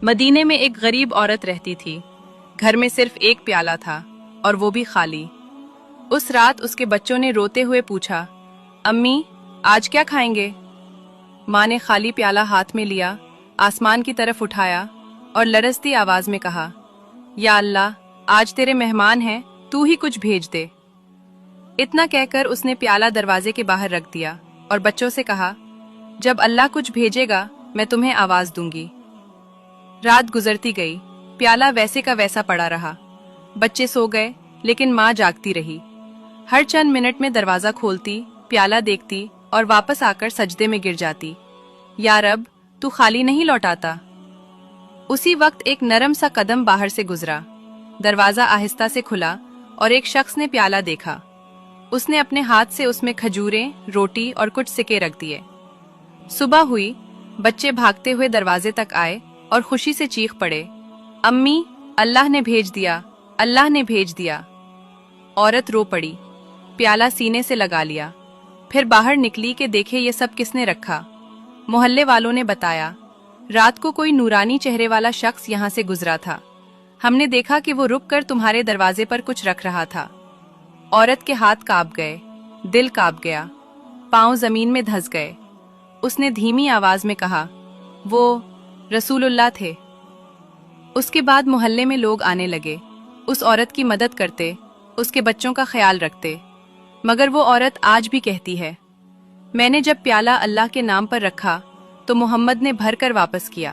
मदीने में एक गरीब औरत रहती थी। घर में सिर्फ एक प्याला था और वो भी खाली। उस रात उसके बच्चों ने रोते हुए पूछा, अम्मी आज क्या खाएंगे? माँ ने खाली प्याला हाथ में लिया, आसमान की तरफ उठाया और लरजती आवाज में कहा, या अल्लाह, आज तेरे मेहमान हैं, तू ही कुछ भेज दे। इतना कहकर उसने प्याला दरवाजे के बाहर रख दिया और बच्चों से कहा, जब अल्लाह कुछ भेजेगा मैं तुम्हें आवाज दूंगी। रात गुजरती गई, प्याला वैसे का वैसा पड़ा रहा। बच्चे सो गए लेकिन माँ जागती रही। हर चंद मिनट में दरवाजा खोलती, प्याला देखती और वापस आकर सजदे में गिर जाती। या रब, तू खाली नहीं लौटाता। उसी वक्त एक नरम सा कदम बाहर से गुजरा। दरवाजा आहिस्ता से खुला और एक शख्स ने प्याला देखा। उसने अपने हाथ से उसमें खजूरें, रोटी और कुछ सिक्के रख दिए। सुबह हुई, बच्चे भागते हुए दरवाजे तक आए और खुशी से चीख पड़े, अम्मी अल्लाह ने भेज दिया, अल्लाह ने भेज दिया। औरत रो पड़ी, प्याला सीने से लगा लिया। फिर बाहर निकली कि देखे ये सब किसने रखा। मोहल्ले वालों ने बताया, रात को कोई नूरानी चेहरे वाला शख्स यहाँ से गुजरा था। हमने देखा कि वो रुककर तुम्हारे दरवाजे पर कुछ रख रहा था। औरत के हाथ कांप गए, दिल कांप गया, पांव जमीन में धंस गए। उसने धीमी आवाज में कहा, वो रसूलुल्लाह थे। उसके बाद मोहल्ले में लोग आने लगे, उस औरत की मदद करते, उसके बच्चों का ख्याल रखते। मगर वो औरत आज भी कहती है, मैंने जब प्याला अल्लाह के नाम पर रखा तो मोहम्मद ने भर कर वापस किया।